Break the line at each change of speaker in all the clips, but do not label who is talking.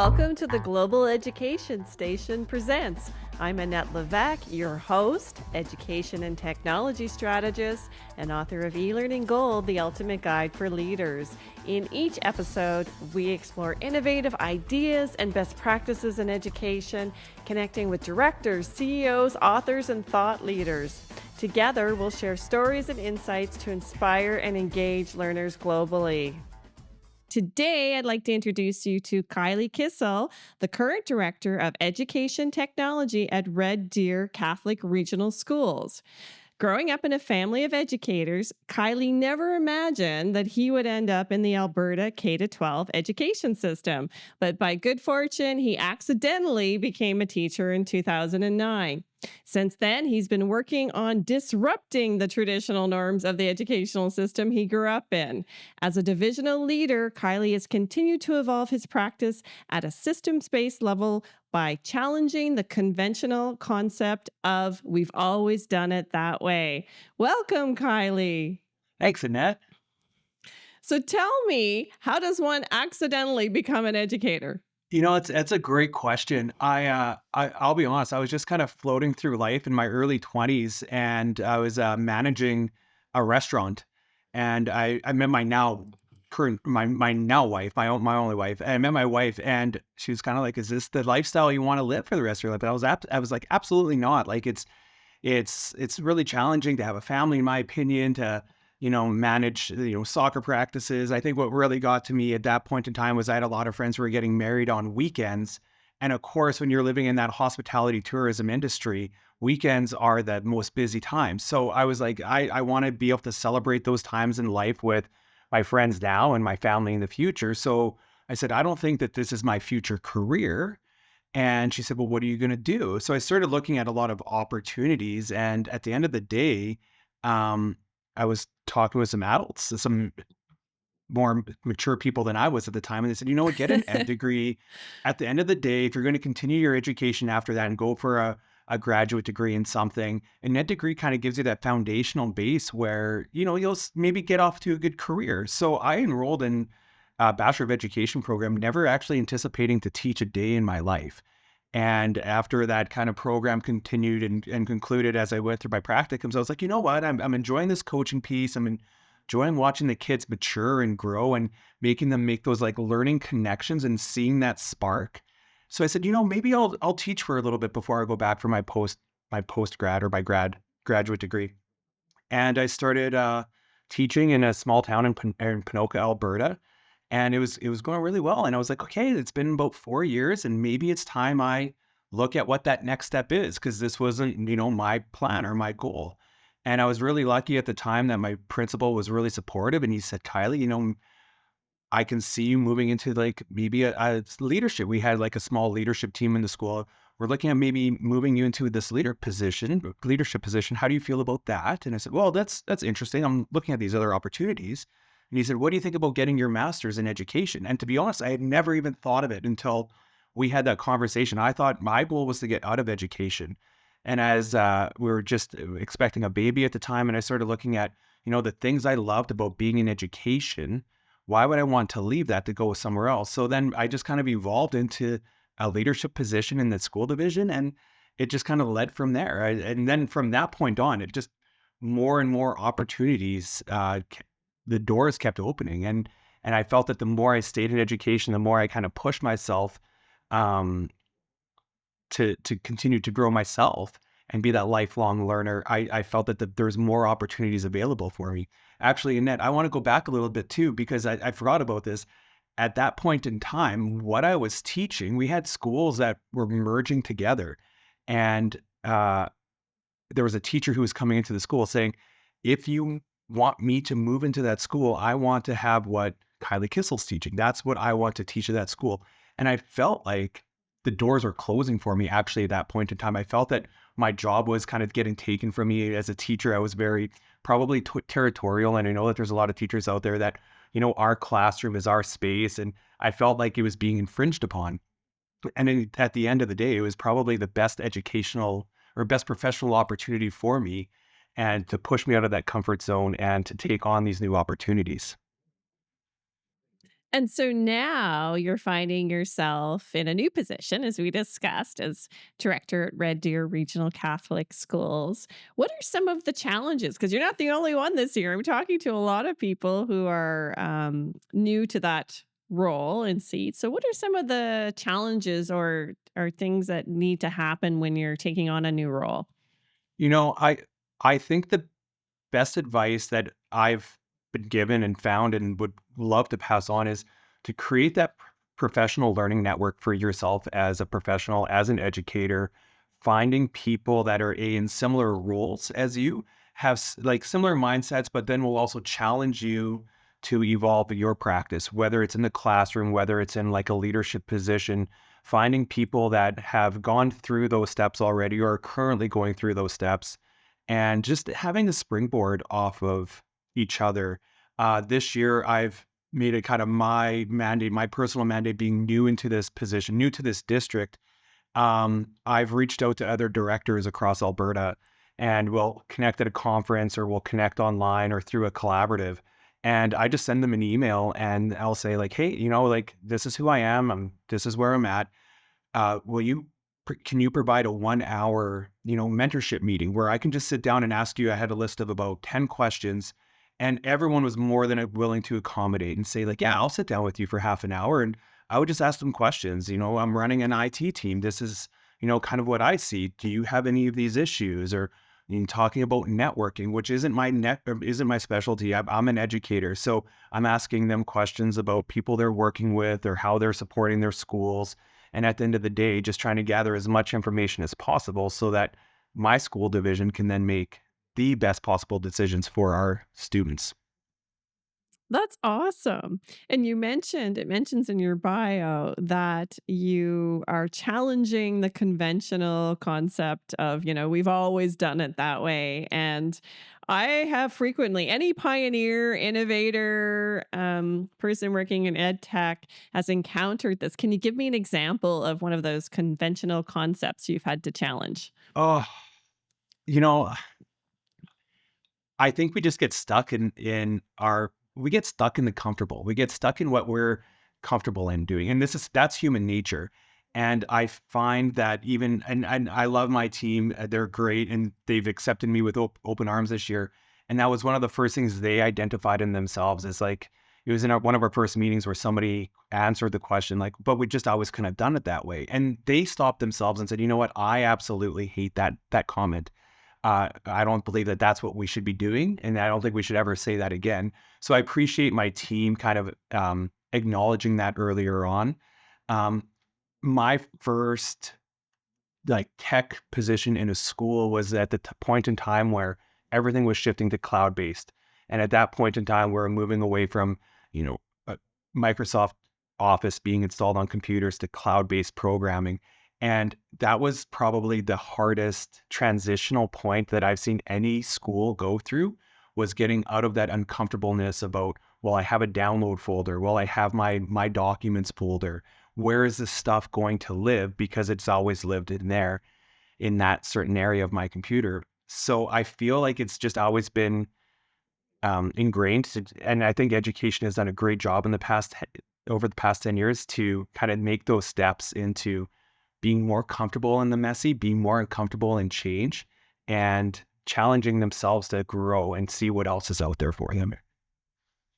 Welcome to the Global Education Station Presents. I'm Annette Levesque, your host, education and technology strategist, and author of eLearning Gold, the ultimate guide for leaders. In each episode, we explore innovative ideas and best practices in education, connecting with directors, CEOs, authors, and thought leaders. Together, we'll share stories and insights to inspire and engage learners globally. Today, I'd like to introduce you to Kylie Kissel, the current Director of Education Technology at Red Deer Catholic Regional Schools. Growing up in a family of educators, Kylie never imagined that he would end up in the Alberta K-12 education system. But by good fortune, he accidentally became a teacher in 2009. Since then, he's been working on disrupting the traditional norms of the educational system he grew up in. As a divisional leader, Kylie has continued to evolve his practice at a systems-based level by challenging the conventional concept of we've always done it that way. Welcome, Kylie.
Thanks, Annette.
So tell me, how does one accidentally become an educator?
It's a great question. I'll be honest. I was just kind of floating through life in my early 20s, and I was managing a restaurant, and I met my now wife, my only wife. And I met my wife, and she was kind of like, "Is this the lifestyle you want to live for the rest of your life?" And I was like, "Absolutely not. Like it's really challenging to have a family, in my opinion, to manage, soccer practices." I think what really got to me at that point in time was I had a lot of friends who were getting married on weekends. And of course, when you're living in that hospitality tourism industry, weekends are the most busy times. So I was like, I want to be able to celebrate those times in life with my friends now and my family in the future. So I said, I don't think that this is my future career. And she said, well, what are you going to do? So I started looking at a lot of opportunities. And at the end of the day, I was talking with some adults, some more mature people than I was at the time. And they said, you know what, get an ed degree. At the end of the day, if you're going to continue your education after that and go for a graduate degree in something, an ed degree kind of gives you that foundational base where, you'll maybe get off to a good career. So I enrolled in a Bachelor of Education program, never actually anticipating to teach a day in my life. And after that kind of program continued and concluded as I went through my practicums, I was like, you know what, I'm enjoying this coaching piece. I'm enjoying watching the kids mature and grow and making them make those like learning connections and seeing that spark. So I said, maybe I'll teach for a little bit before I go back for my post grad or my graduate degree. And I started teaching in a small town in Ponoka, Alberta. And it was going really well. And I was like, okay, it's been about 4 years, and maybe it's time I look at what that next step is, because this wasn't, my plan or my goal. And I was really lucky at the time that my principal was really supportive, and he said, Kylie, I can see you moving into like maybe a leadership. We had like a small leadership team in the school. We're looking at maybe moving you into this leadership position. How do you feel about that? And I said, well, that's interesting. I'm looking at these other opportunities. And he said, what do you think about getting your master's in education? And to be honest, I had never even thought of it until we had that conversation. I thought my goal was to get out of education. And as we were just expecting a baby at the time, and I started looking at, the things I loved about being in education, why would I want to leave that to go somewhere else? So then I just kind of evolved into a leadership position in the school division, and it just kind of led from there. And then from that point on, it just more and more opportunities, the doors kept opening. And I felt that the more I stayed in education, the more I kind of pushed myself to continue to grow myself and be that lifelong learner. I felt that there's more opportunities available for me. Actually, Annette, I want to go back a little bit too, because I forgot about this. At that point in time, what I was teaching, we had schools that were merging together. And there was a teacher who was coming into the school saying, if you want me to move into that school, I want to have what Kylie Kissel's teaching. That's what I want to teach at that school. And I felt like the doors were closing for me actually at that point in time. I felt that my job was kind of getting taken from me as a teacher. I was very probably territorial. And I know that there's a lot of teachers out there that, our classroom is our space. And I felt like it was being infringed upon. And at the end of the day, it was probably the best educational or best professional opportunity for me, and to push me out of that comfort zone and to take on these new opportunities.
And so now you're finding yourself in a new position, as we discussed, as director at Red Deer Regional Catholic Schools. What are some of the challenges? Because you're not the only one this year. I'm talking to a lot of people who are new to that role and seat. So, what are some of the challenges or things that need to happen when you're taking on a new role?
You know, I think the best advice that I've been given and found and would love to pass on is to create that professional learning network for yourself as a professional, as an educator, finding people that are in similar roles as you, have like similar mindsets, but then will also challenge you to evolve your practice, whether it's in the classroom, whether it's in like a leadership position, finding people that have gone through those steps already or are currently going through those steps and just having the springboard off of each other. This year, I've made it kind of my mandate, my personal mandate, being new into this position, new to this district. I've reached out to other directors across Alberta and we'll connect at a conference or we'll connect online or through a collaborative. And I just send them an email and I'll say like, hey, like this is who I am. This is where I'm at. Will you can you provide a 1 hour, mentorship meeting where I can just sit down and ask you? I had a list of about 10 questions and everyone was more than willing to accommodate and say like, yeah, I'll sit down with you for half an hour. And I would just ask them questions. I'm running an IT team. This is, kind of what I see. Do you have any of these issues? Or talking about networking, which isn't my specialty. I'm an educator. So I'm asking them questions about people they're working with or how they're supporting their schools. And at the end of the day, just trying to gather as much information as possible so that my school division can then make the best possible decisions for our students.
That's awesome. And it mentions in your bio that you are challenging the conventional concept of, we've always done it that way. And I have frequently, any pioneer, innovator, person working in ed tech has encountered this. Can you give me an example of one of those conventional concepts you've had to challenge?
Oh, you know, I think we just get stuck we get stuck in the comfortable. We get stuck in what we're comfortable in doing. And that's human nature. And I find that and I love my team. They're great and they've accepted me with open arms this year. And that was one of the first things they identified in themselves is like, it was in one of our first meetings where somebody answered the question like, but we just always couldn't have done it that way. And they stopped themselves and said, you know what? I absolutely hate that comment. I don't believe that that's what we should be doing, and I don't think we should ever say that again. So I appreciate my team kind of acknowledging that earlier on. Um, my first like tech position in a school was at the point in time where everything was shifting to cloud based, and at that point in time, we're moving away from you know uh, Microsoft Office being installed on computers to cloud based programming. And that was probably the hardest transitional point that I've seen any school go through was getting out of that uncomfortableness about, well, I have a download folder. Well, I have my documents folder. Where is this stuff going to live? Because it's always lived in there in that certain area of my computer. So I feel like it's just always been ingrained. And I think education has done a great job over the past 10 years to kind of make those steps into being more comfortable in the messy, being more comfortable in change, and challenging themselves to grow and see what else is out there for them.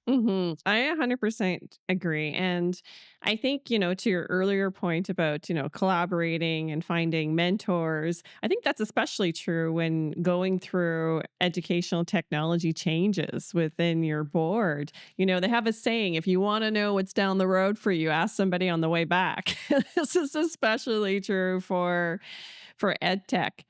I 100% agree. And I think, to your earlier point about, collaborating and finding mentors, I think that's especially true when going through educational technology changes within your board. They have a saying, if you want to know what's down the road for you, ask somebody on the way back. This is especially true for ed tech.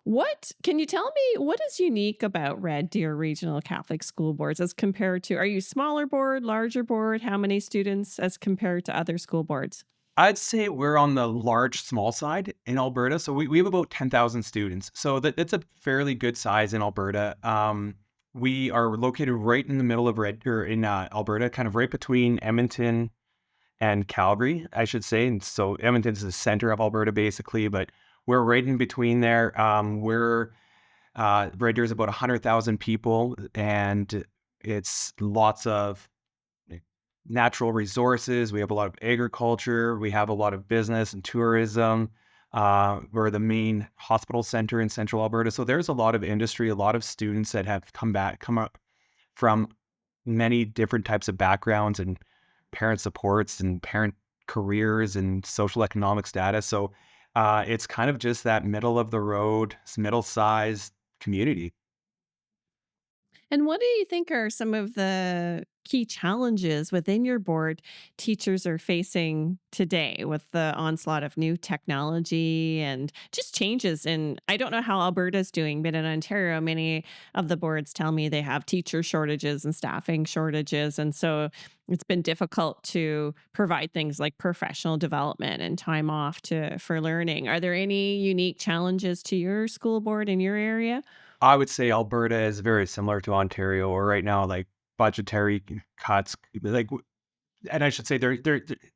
What can you tell me what is unique about Red Deer Regional Catholic School Boards as compared to, are you smaller board, larger board? How many students as compared to other school boards?
I'd say we're on the small side in Alberta. So we have about 10,000 students. So that's a fairly good size in Alberta. We are located right in the middle of Alberta, kind of right between Edmonton and Calgary, I should say. And so Edmonton's the center of Alberta, basically, but we're right in between there. Right there's about 100,000 people, and it's lots of natural resources. We have a lot of agriculture. We have a lot of business and tourism. We're the main hospital center in central Alberta. So there's a lot of industry, a lot of students that have come up from many different types of backgrounds and parent supports and parent careers and social economic status. So it's kind of just that middle of the road, middle sized community.
And what do you think are some of the key challenges within your board teachers are facing today with the onslaught of new technology and just changes in, I don't know how Alberta's doing, but in Ontario, many of the boards tell me they have teacher shortages and staffing shortages. And so it's been difficult to provide things like professional development and time off for learning. Are there any unique challenges to your school board in your area?
I would say Alberta is very similar to Ontario, or right now, like budgetary cuts, like and I should say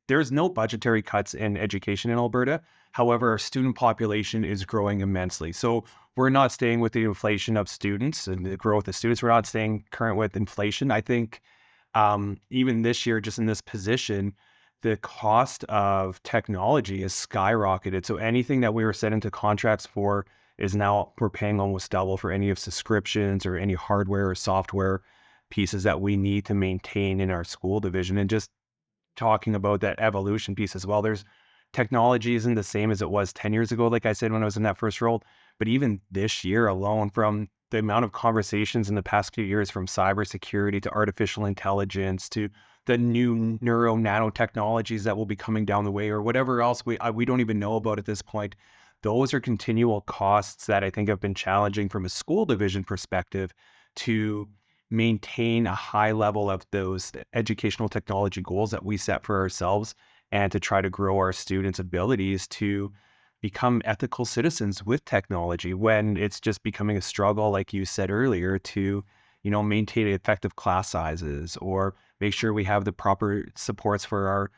there's no budgetary cuts in education in Alberta. However, our student population is growing immensely. So we're not staying with the inflation of students and the growth of students. We're not staying current with inflation. I think even this year, just in this position, the cost of technology has skyrocketed. So anything that we were set into contracts for is now we're paying almost double for any of subscriptions or any hardware or software pieces that we need to maintain in our school division. And just talking about that evolution piece as well. There's technology isn't the same as it was 10 years ago, like I said, when I was in that first role. But even this year alone, from the amount of conversations in the past few years, from cybersecurity to artificial intelligence to the new neuro nanotechnologies that will be coming down the way or whatever else we don't even know about at this point. Those are continual costs that I think have been challenging from a school division perspective to maintain a high level of those educational technology goals that we set for ourselves and to try to grow our students' abilities to become ethical citizens with technology when it's just becoming a struggle, like you said earlier, to maintain effective class sizes or make sure we have the proper supports for our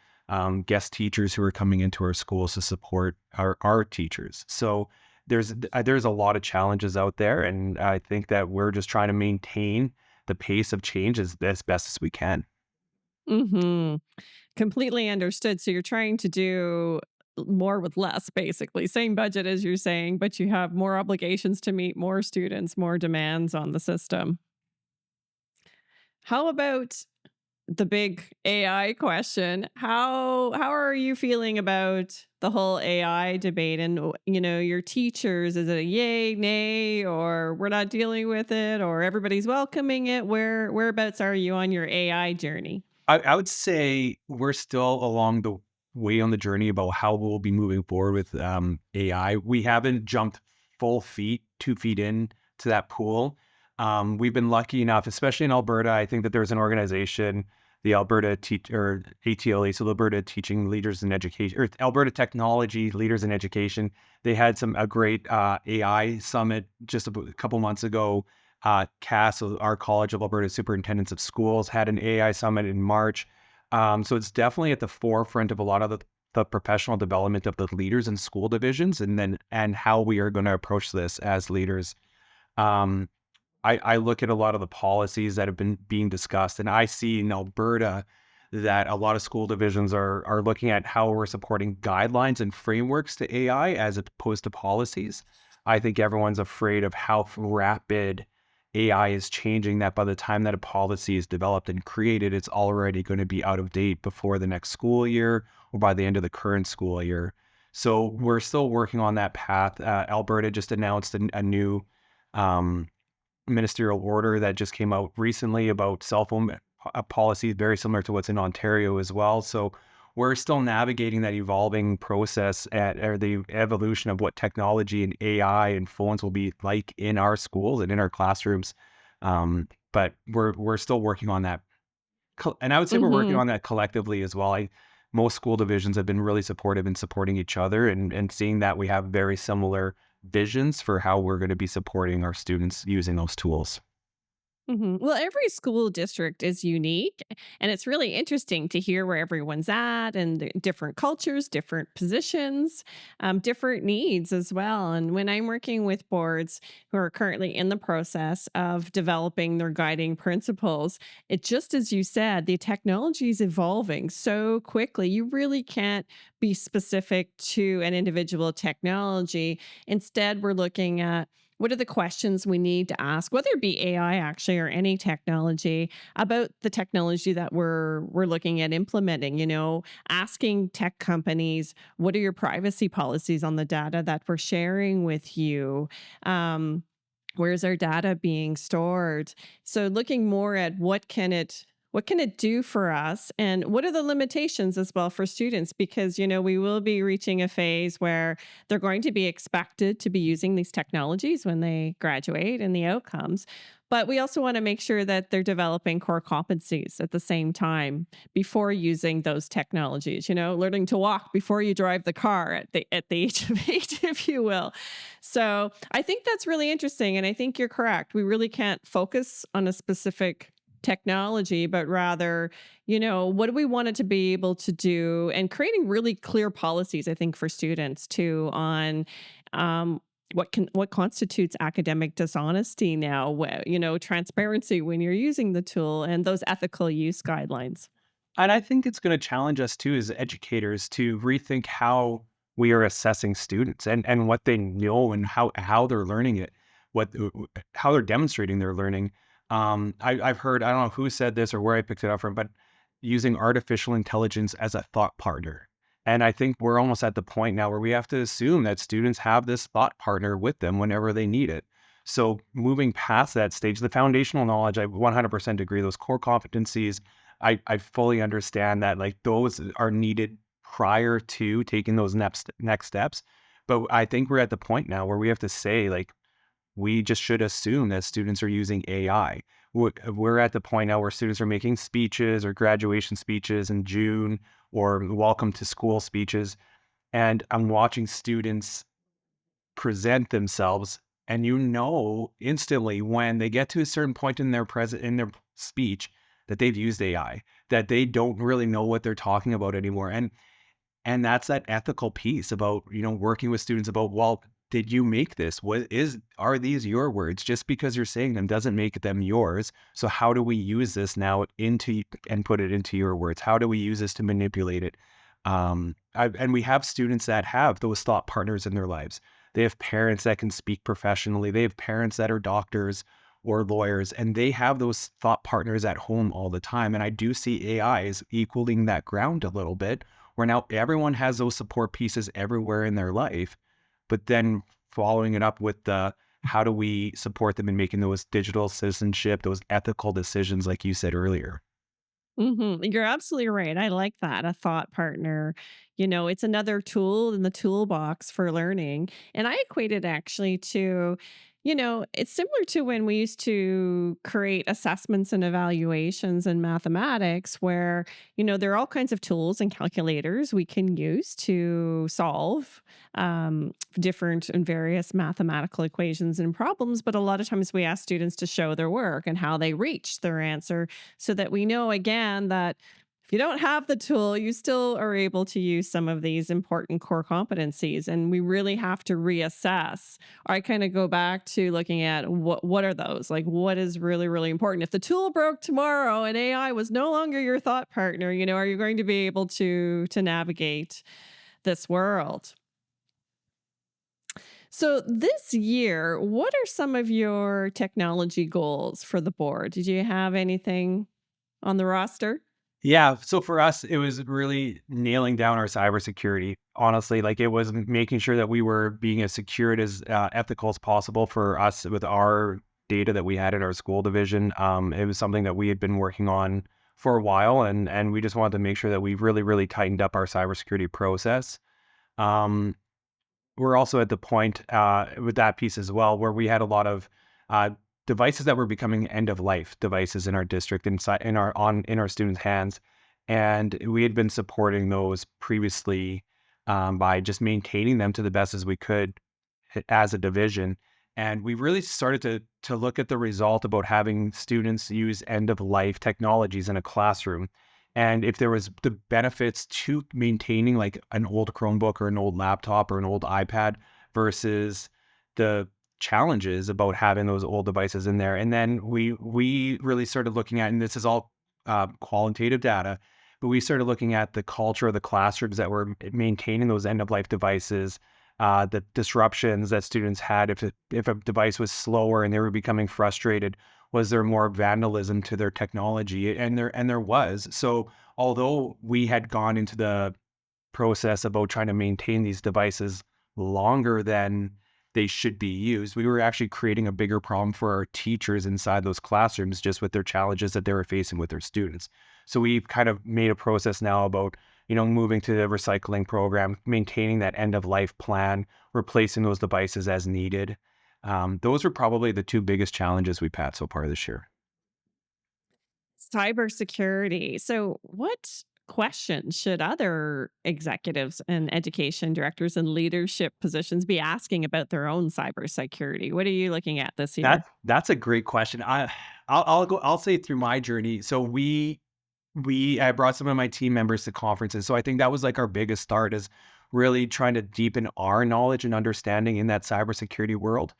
guest teachers who are coming into our schools to support our teachers. So there's a lot of challenges out there, and I think that we're just trying to maintain the pace of change as best as we can.
Hmm. Completely understood. So you're trying to do more with less, basically. Same budget as you're saying, but you have more obligations to meet, more students, more demands on the system. How about the big AI question? How are you feeling about the whole AI debate and your teachers? Is it a yay, nay, or we're not dealing with it, or everybody's welcoming it? Whereabouts are you on your AI journey?
I would say we're still along the way on the journey about how we'll be moving forward with AI. We haven't jumped full feet, 2 feet in to that pool. We've been lucky enough, especially in Alberta. I think that there's an organization, the Alberta or ATLE, so the Alberta Teaching Leaders in Education, or Alberta Technology Leaders in Education. They had a great AI summit just a couple months ago. CAS, so our College of Alberta Superintendents of Schools, had an AI summit in March. So it's definitely at the forefront of a lot of the professional development of the leaders in school divisions, and how we are going to approach this as leaders. Um, I look at a lot of the policies that have been being discussed, and I see in Alberta that a lot of school divisions are looking at how we're supporting guidelines and frameworks to AI as opposed to policies. I think everyone's afraid of how rapid AI is changing, that by the time that a policy is developed and created, it's already going to be out of date before the next school year or by the end of the current school year. So we're still working on that path. Alberta just announced a new um, ministerial order that just came out recently about cell phone policy, very similar to what's in Ontario as well. So we're still navigating that evolving process or the evolution of what technology and AI and phones will be like in our schools and in our classrooms. But we're still working on that. And I would say we're working
Hmm.
on that collectively as well. Most school divisions have been really supportive in supporting each other and seeing that we have very similar visions for how we're going to be supporting our students using those tools.
Well, every school district is unique, and it's really interesting to hear where everyone's at and the different cultures, different positions, different needs as well. And when I'm working with boards who are currently in the process of developing their guiding principles, it just as you said, the technology is evolving so quickly. You really can't be specific to an individual technology. Instead, we're looking at what are the questions we need to ask, whether it be AI actually or any technology, about the technology that we're looking at implementing? Asking tech companies, what are your privacy policies on the data that we're sharing with you? Um, Where's our data being stored? So looking more at what can it do for us, and what are the limitations as well for students, because we will be reaching a phase where they're going to be expected to be using these technologies when they graduate and the outcomes. But we also want to make sure that they're developing core competencies at the same time before using those technologies, learning to walk before you drive the car at the age of 8, if you will. So I think that's really interesting. And I think you're correct. We really can't focus on a specific technology, but rather, what do we want it to be able to do, and creating really clear policies, I think, for students too, on um, what constitutes academic dishonesty now, transparency when you're using the tool, and those ethical use guidelines.
And I think it's going to challenge us too as educators to rethink how we are assessing students and what they know and how they're learning it, what how they're demonstrating their learning. I've heard, I don't know who said this or where I picked it up from, but using artificial intelligence as a thought partner. And I think we're almost at the point now where we have to assume that students have this thought partner with them whenever they need it. So moving past that stage, the foundational knowledge, I 100% agree, those core competencies, I fully understand that, like, those are needed prior to taking those next steps. But I think we're at the point now where we have to say, like, we just should assume that students are using AI. We're at the point now where students are making speeches or graduation speeches in June or welcome to school speeches. And I'm watching students present themselves, and instantly when they get to a certain point in their speech that they've used AI, that they don't really know what they're talking about anymore. And that's that ethical piece about, working with students about, well, did you make this? Are these your words? Just because you're saying them doesn't make them yours. So how do we use this now and put it into your words? How do we use this to manipulate it? And we have students that have those thought partners in their lives. They have parents that can speak professionally. They have parents that are doctors or lawyers, and they have those thought partners at home all the time. And I do see AI is equaling that ground a little bit, where now everyone has those support pieces everywhere in their life, but then following it up with the how do we support them in making those digital citizenship, those ethical decisions, like you said earlier.
You're absolutely right. I like that. A thought partner. It's another tool in the toolbox for learning. And I equate it actually to, it's similar to when we used to create assessments and evaluations in mathematics, where, there are all kinds of tools and calculators we can use to solve different and various mathematical equations and problems. But a lot of times we ask students to show their work and how they reached their answer, so that we know again that if you don't have the tool, you still are able to use some of these important core competencies. And we really have to reassess. I kind of go back to looking at what are those? Like, what is really, really important? If the tool broke tomorrow and AI was no longer your thought partner, are you going to be able to navigate this world? So this year, what are some of your technology goals for the board? Did you have anything on the roster?
Yeah. So for us, it was really nailing down our cybersecurity. Honestly, like, it was making sure that we were being as secure and as ethical as possible for us with our data that we had in our school division. It was something that we had been working on for a while, and we just wanted to make sure that we really, really tightened up our cybersecurity process. Um, we're also at the point with that piece as well, where we had a lot of uh, devices that were becoming end of life devices in our district, in our students' hands, and we had been supporting those previously by just maintaining them to the best as we could as a division. And we really started to look at the result about having students use end of life technologies in a classroom. And if there was the benefits to maintaining like an old Chromebook or an old laptop or an old iPad versus the challenges about having those old devices in there. And then we really started looking at, and this is all qualitative data, but we started looking at the culture of the classrooms that were maintaining those end of life devices, the disruptions that students had if a device was slower and they were becoming frustrated. Was there more vandalism to their technology? And there was. So although we had gone into the process about trying to maintain these devices longer than they should be used, we were actually creating a bigger problem for our teachers inside those classrooms just with their challenges that they were facing with their students. So we've kind of made a process now about, moving to the recycling program, maintaining that end of life plan, replacing those devices as needed. Those are probably the two biggest challenges we've had so far this year.
Cybersecurity. So, what questions should other executives and education directors and leadership positions be asking about their own cybersecurity? What are you looking at this year?
That's a great question. I'll say through my journey. So I brought some of my team members to conferences. So I think that was like our biggest start, is really trying to deepen our knowledge and understanding in that cybersecurity world.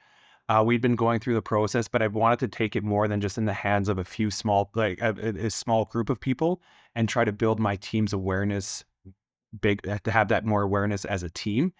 We've been going through the process, but I wanted to take it more than just in the hands of a few small, like a small group of people, and try to build my team's awareness to have that more awareness as a team.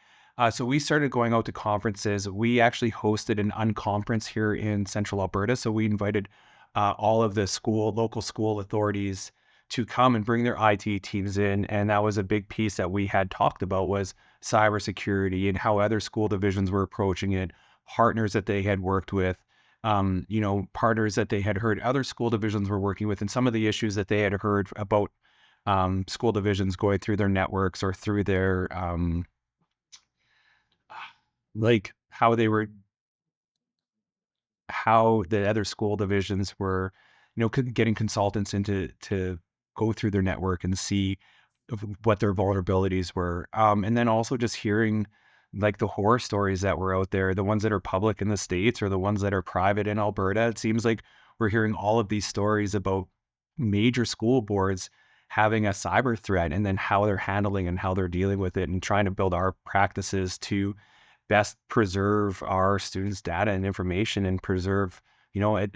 So we started going out to conferences. We actually hosted an unconference here in Central Alberta. So we invited all of the local school authorities to come and bring their IT teams in. And that was a big piece that we had talked about, was cybersecurity and how other school divisions were approaching it, partners that they had worked with, partners that they had heard other school divisions were working with, and some of the issues that they had heard about school divisions going through their networks or through their like how the other school divisions were, getting consultants into to go through their network and see what their vulnerabilities were. And then also just hearing like the horror stories that were out there, the ones that are public in the States or the ones that are private in Alberta. It seems like we're hearing all of these stories about major school boards having a cyber threat, and then how they're handling and how they're dealing with it, and trying to build our practices to best preserve our students' data and information, and preserve,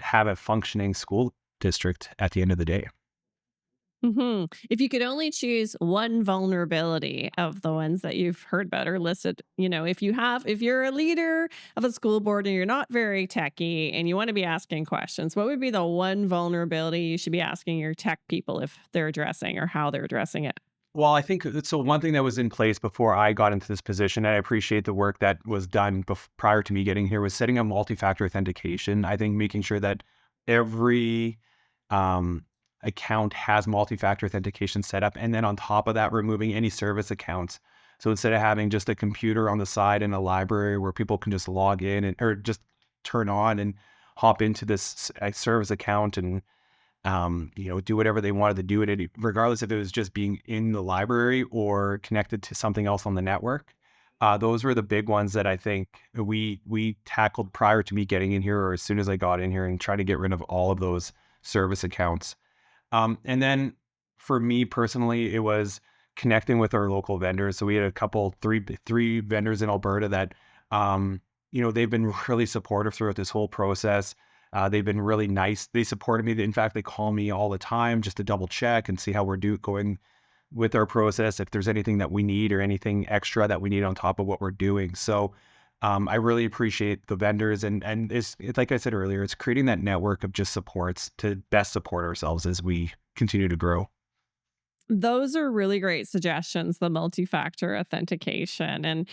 have a functioning school district at the end of the day.
If you could only choose one vulnerability of the ones that you've heard about or listed, if you're a leader of a school board and you're not very techy and you want to be asking questions, what would be the one vulnerability you should be asking your tech people if they're addressing, or how they're addressing it?
Well, I think so. One thing that was in place before I got into this position, and I appreciate the work that was done prior to me getting here, was setting up multi-factor authentication. I think making sure that every um, account has multi-factor authentication set up, and then on top of that, removing any service accounts. So instead of having just a computer on the side in a library where people can just log in or just turn on and hop into this service account and do whatever they wanted to do at it, regardless if it was just being in the library or connected to something else on the network. Those were the big ones that I think we tackled prior to me getting in here, or as soon as I got in here, and try to get rid of all of those service accounts. And then for me personally, it was connecting with our local vendors. So we had three vendors in Alberta that, they've been really supportive throughout this whole process. They've been really nice. They supported me. In fact, they call me all the time just to double check and see how we're going with our process, if there's anything that we need or anything extra that we need on top of what we're doing. So I really appreciate the vendors, and it's like I said earlier, it's creating that network of just supports to best support ourselves as we continue to grow.
Those are really great suggestions, the multi-factor authentication. And,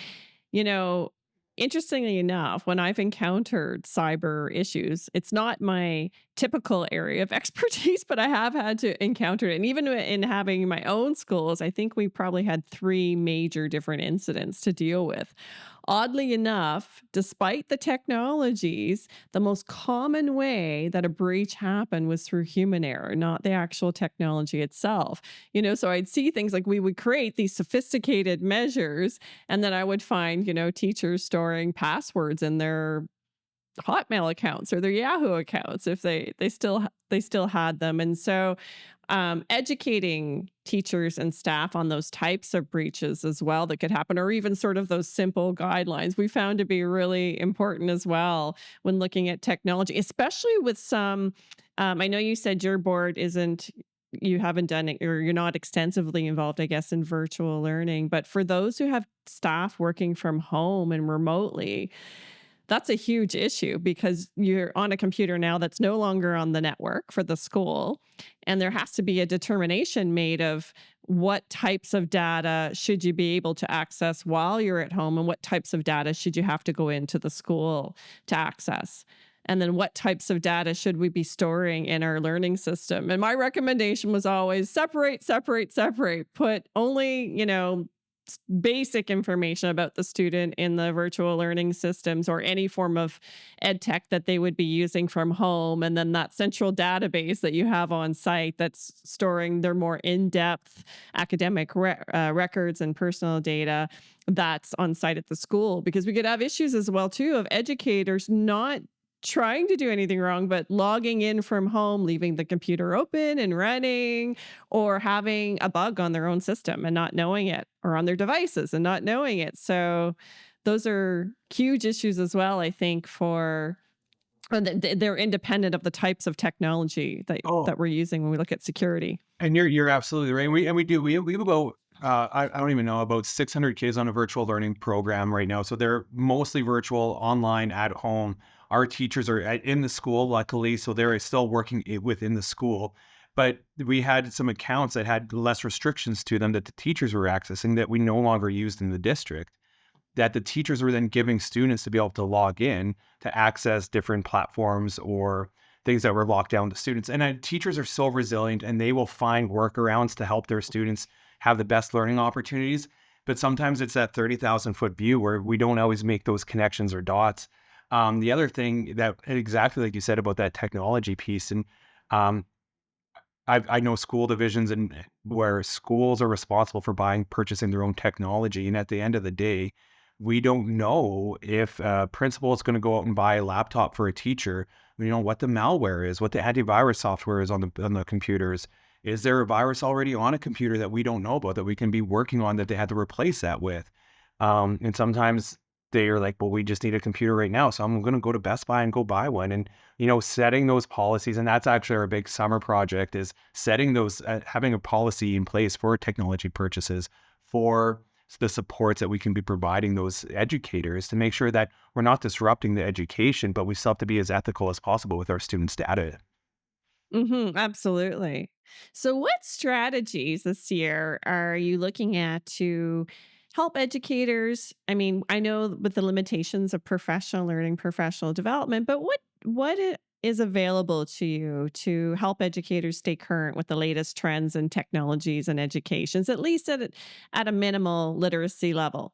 you know, interestingly enough, when I've encountered cyber issues, it's not my typical area of expertise, but I have had to encounter it. And even in having my own schools, I think we probably had three major different incidents to deal with. Oddly enough, despite the technologies, the most common way that a breach happened was through human error, not the actual technology itself. So I'd see things like we would create these sophisticated measures, and then I would find, teachers storing passwords in their Hotmail accounts or their Yahoo accounts if they still had them. And so educating teachers and staff on those types of breaches as well that could happen, or even sort of those simple guidelines, we found to be really important as well when looking at technology, especially with some. I know you said your board isn't. You haven't done it, or you're not extensively involved, I guess, in virtual learning. But for those who have staff working from home and remotely, that's a huge issue because you're on a computer now that's no longer on the network for the school. And there has to be a determination made of what types of data should you be able to access while you're at home, and what types of data should you have to go into the school to access. And then what types of data should we be storing in our learning system? And my recommendation was always separate, separate, separate. Put only, basic information about the student in the virtual learning systems or any form of EdTech that they would be using from home. And then that central database that you have on site that's storing their more in-depth academic records and personal data that's on site at the school. Because we could have issues as well, too, of educators not trying to do anything wrong, but logging in from home, leaving the computer open and running, or having a bug on their own system and not knowing it, or on their devices and not knowing it. So those are huge issues as well, I think, for and they're independent of the types of technology
Oh,
that we're using when we look at security.
and you're absolutely right. We have about I don't even know, about 600 kids on a virtual learning program right now. So they're mostly virtual, online, at home. Our teachers are in the school, luckily, so they're still working within the school. But we had some accounts that had less restrictions to them that the teachers were accessing that we no longer used in the district, that the teachers were then giving students to be able to log in to access different platforms or things that were locked down to students. And teachers are so resilient, and they will find workarounds to help their students have the best learning opportunities. But sometimes it's that 30,000-foot view where we don't always make those connections or dots. The other thing that, exactly like you said about that technology piece, and um, I know school divisions and where schools are responsible for purchasing their own technology. And at the end of the day, we don't know if a principal is going to go out and buy a laptop for a teacher. What the malware is, what the antivirus software is on the computers. Is there a virus already on a computer that we don't know about that we can be working on that they had to replace that with? And sometimes they are like, well, we just need a computer right now, so I'm going to go to Best Buy and go buy one. And setting those policies, and that's actually our big summer project, is setting those, having a policy in place for technology purchases, for the supports that we can be providing those educators to make sure that we're not disrupting the education, but we still have to be as ethical as possible with our students' data.
Absolutely. So, what strategies this year are you looking at to help educators? I mean, I know with the limitations of professional learning, professional development, but is available to you to help educators stay current with the latest trends and technologies and educations, at least at a minimal literacy level?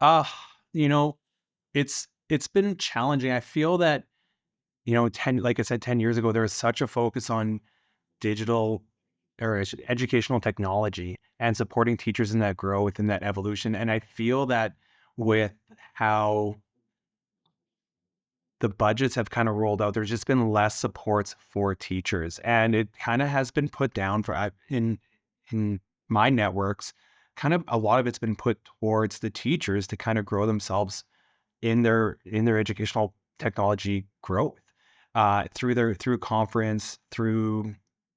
Uh, you know, it's been challenging. I feel that, like I said, 10 years ago, there was such a focus on digital, or educational technology, and supporting teachers in that growth and that evolution. And I feel that with how the budgets have kind of rolled out, there's just been less supports for teachers, and it kind of has been put down in my networks. Kind of a lot of it's been put towards the teachers to kind of grow themselves in their educational technology growth, through conference, through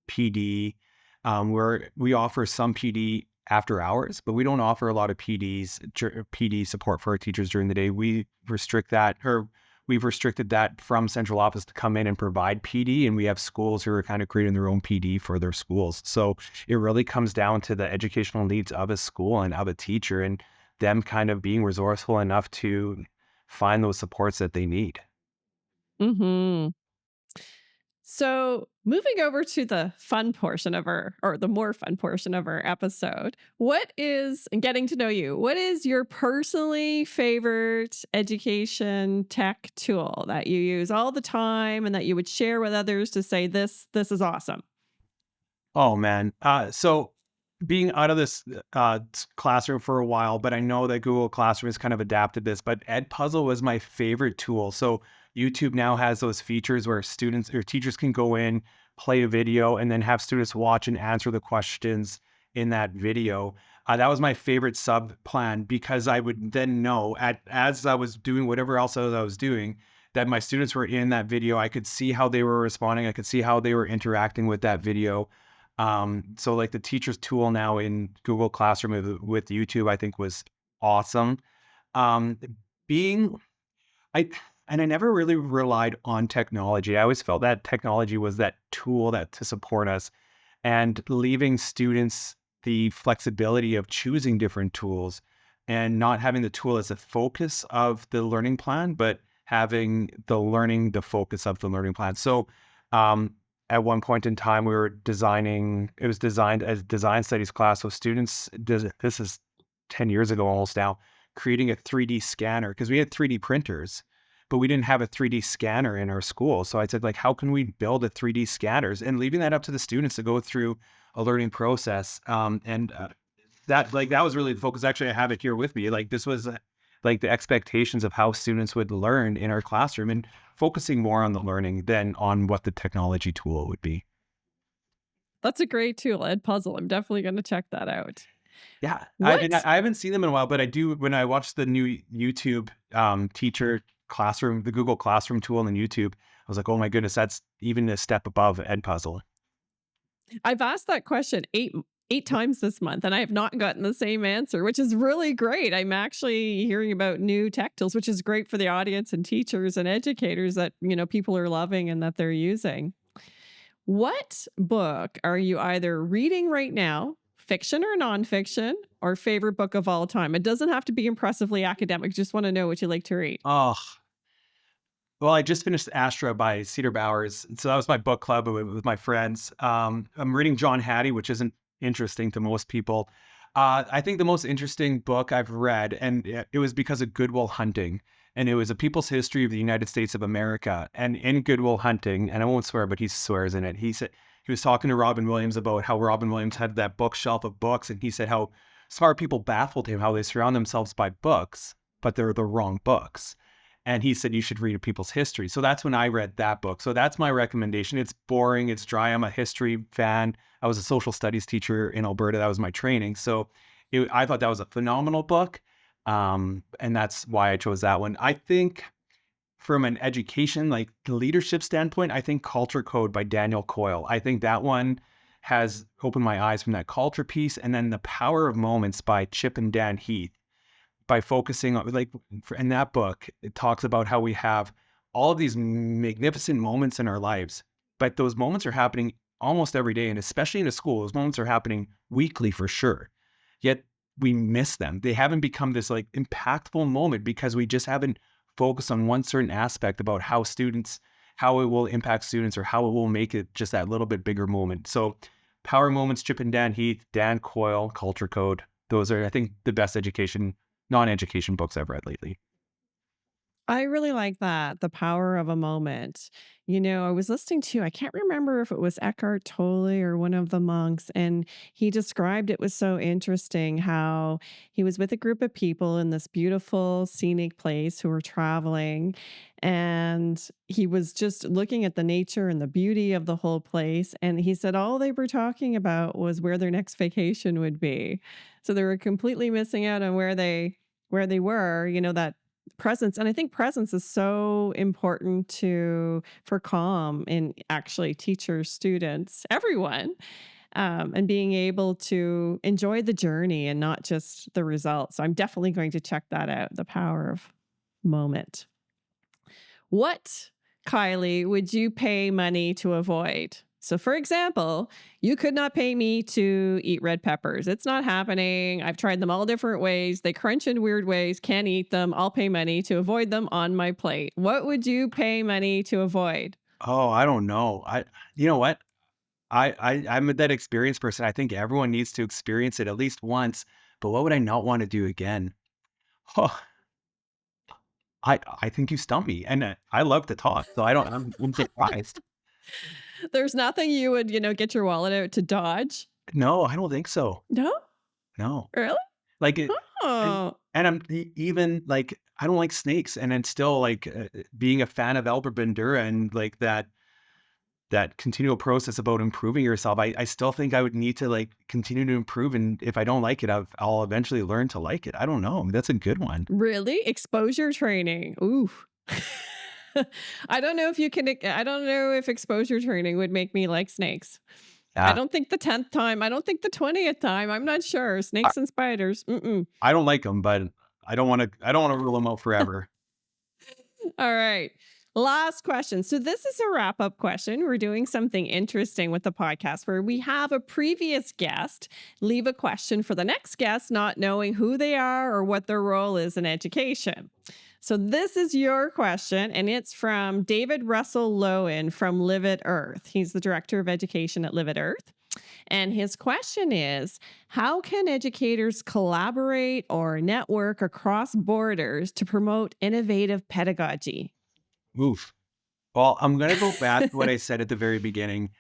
PD, where we offer some PD after hours, but we don't offer a lot of PD support for our teachers during the day. We've restricted that from central office to come in and provide PD, and we have schools who are kind of creating their own PD for their schools. So it really comes down to the educational needs of a school and of a teacher, and them kind of being resourceful enough to find those supports that they need.
Hmm. So, moving over to the fun portion of or the more fun portion of our episode, and getting to know you, what is your personally favorite education tech tool that you use all the time and that you would share with others to say, this is awesome?
Oh man. So being out of this classroom for a while, but I know that Google Classroom has kind of adapted this, but Edpuzzle was my favorite tool. So YouTube now has those features where students or teachers can go in, play a video, and then have students watch and answer the questions in that video. That was my favorite sub plan because I would then know as I was doing whatever else I was doing, that my students were in that video. I could see how they were responding. I could see how they were interacting with that video. So like the teacher's tool now in Google Classroom with YouTube, I think was awesome. Um, being I and I never really relied on technology. I always felt that technology was that tool that to support us, and leaving students the flexibility of choosing different tools and not having the tool as a focus of the learning plan, but having the learning the focus of the learning plan. So at one point in time, we were designing, it was designed as design studies class. So students, this is 10 years ago almost now, creating a 3D scanner because we had 3D printers, but we didn't have a 3D scanner in our school. So I said, like, how can we build a 3D scanners, and leaving that up to the students to go through a learning process. That was really the focus. Actually, I have it here with me. Like this was like the expectations of how students would learn in our classroom, and focusing more on the learning than on what the technology tool would be.
That's a great tool, Edpuzzle. I'm definitely going to check that out.
Yeah,
What
I haven't seen them in a while, but I do when I watch the new YouTube teacher classroom, the Google Classroom tool on YouTube. I was like, oh my goodness, that's even a step above Edpuzzle.
I've asked that question eight times this month, and I have not gotten the same answer, which is really great. I'm actually hearing about new tech tools, which is great for the audience and teachers and educators that, people are loving and that they're using. What book are you either reading right now, fiction or nonfiction, or favorite book of all time? It doesn't have to be impressively academic. Just want to know what you like to read.
Oh, well, I just finished Astra by Cedar Bowers. So that was my book club with my friends. I'm reading John Hattie, which isn't interesting to most people. I think the most interesting book I've read, and it was because of Good Will Hunting, and it was a people's history of the United States of America. And in Good Will Hunting, and I won't swear, but he swears in it. He said he was talking to Robin Williams about how Robin Williams had that bookshelf of books, and he said how smart people baffled him, how they surround themselves by books, but they're the wrong books. And he said you should read a people's history. So that's when I read that book. So that's my recommendation. It's boring, it's dry. I'm a history fan. I was a social studies teacher in Alberta. That was my training. So I thought that was a phenomenal book. And that's why I chose that one. I think from an education, like the leadership standpoint, I think Culture Code by Daniel Coyle. I think that one has opened my eyes from that culture piece. And then The Power of Moments by Chip and Dan Heath, by focusing on in that book, it talks about how we have all of these magnificent moments in our lives, but those moments are happening almost every day. And especially in a school, those moments are happening weekly for sure. Yet we miss them. They haven't become this like impactful moment because we just haven't focused on one certain aspect about how it will impact students or how it will make it just that little bit bigger moment. So Power Moments, Chip and Dan Heath, Dan Coyle, Culture Code. Those are, I think, the best non-education books I've read lately.
I really like that, the power of a moment. I was listening to, I can't remember if it was Eckhart Tolle or one of the monks, and he described it was so interesting how he was with a group of people in this beautiful scenic place who were traveling, and he was just looking at the nature and the beauty of the whole place. And he said all they were talking about was where their next vacation would be. So they were completely missing out on where they were, that presence. And I think presence is so important for calm in actually teachers, students, everyone, and being able to enjoy the journey and not just the results. So I'm definitely going to check that out, the power of moment. What, Kylie, would you pay money to avoid? So, for example, you could not pay me to eat red peppers. It's not happening. I've tried them all different ways. They crunch in weird ways. Can't eat them. I'll pay money to avoid them on my plate. What would you pay money to avoid?
Oh, I don't know. You know what? I'm that experienced person. I think everyone needs to experience it at least once. But what would I not want to do again? Oh, I think you stumped me, and I love to talk, so I don't. I'm surprised.
There's nothing you would, get your wallet out to dodge.
No, I don't think so.
No?
No.
Really?
Like it and
Oh,
and I'm even like, I don't like snakes, and then still like, being a fan of 𝗪𝗻𝘁 and like that continual process about improving yourself, I still think I would need to like continue to improve, and if I don't like it, I'll eventually learn to like it. I don't know. That's a good one.
really? Exposure training. Ooh. I don't know if you can, I don't know if exposure training would make me like snakes. I
Yeah.
don't think the 10th time, I don't think the 20th time. I'm not sure. Snakes and spiders. Mm-mm.
I don't like them, but I don't wanna rule them out forever.
All right. Last question. So, this is a wrap up question. We're doing something interesting with the podcast where we have a previous guest leave a question for the next guest, not knowing who they are or what their role is in education. So, this is your question, and it's from David Russell Lowen from Live at Earth. He's the director of education at Live at Earth. And his question is, how can educators collaborate or network across borders to promote innovative pedagogy?
Oof. Well, I'm gonna go back to what I said at the very beginning,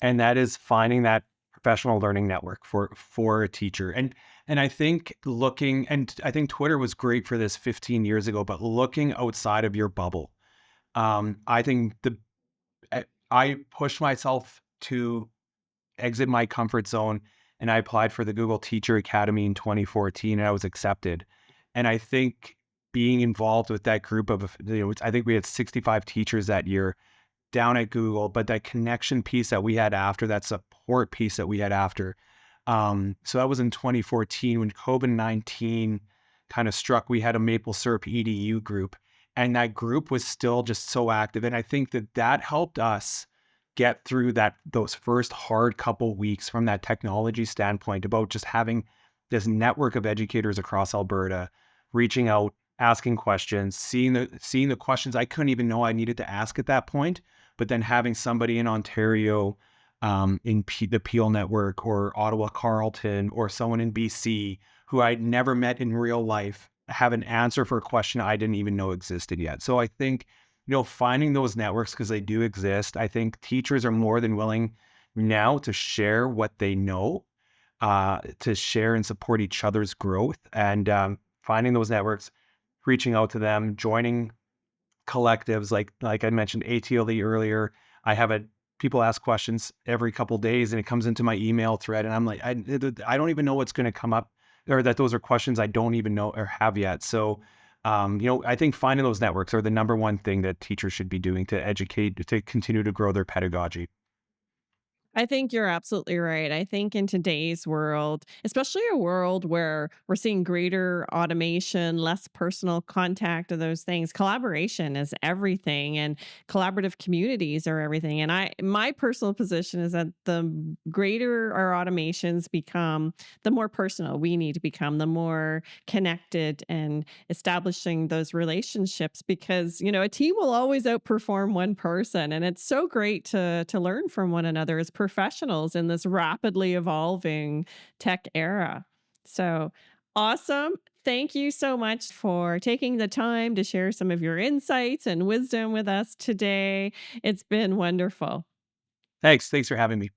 and that is finding that professional learning network for a teacher. And I think I think Twitter was great for this 15 years ago, but looking outside of your bubble. I think I pushed myself to exit my comfort zone, and I applied for the Google Teacher Academy in 2014, and I was accepted. And I think being involved with that group of, I think we had 65 teachers that year down at Google, but that connection piece that we had after, that support piece that we had after. So that was in 2014 when COVID-19 kind of struck. We had a Maple Syrup EDU group, and that group was still just so active. And I think that helped us get through those first hard couple weeks from that technology standpoint, about just having this network of educators across Alberta reaching out, asking questions, seeing the questions I couldn't even know I needed to ask at that point, but then having somebody in Ontario, the Peel Network, or Ottawa Carleton, or someone in BC who I'd never met in real life have an answer for a question I didn't even know existed yet. So I think, finding those networks, because they do exist. I think teachers are more than willing now to share what they know, to share and support each other's growth, and finding those networks, reaching out to them, joining collectives like I mentioned ATLE earlier. I have people ask questions every couple days, and it comes into my email thread, and I'm like, I don't even know what's going to come up, or that those are questions I don't even know or have yet. So, I think finding those networks are the number one thing that teachers should be doing to educate, to continue to grow their pedagogy.
I think you're absolutely right. I think in today's world, especially a world where we're seeing greater automation, less personal contact of those things, collaboration is everything, and collaborative communities are everything. And my personal position is that the greater our automations become, the more personal we need to become, the more connected, and establishing those relationships, because, a team will always outperform one person, and it's so great to learn from one another as professionals in this rapidly evolving tech era. So awesome. Thank you so much for taking the time to share some of your insights and wisdom with us today. It's been wonderful.
Thanks for having me.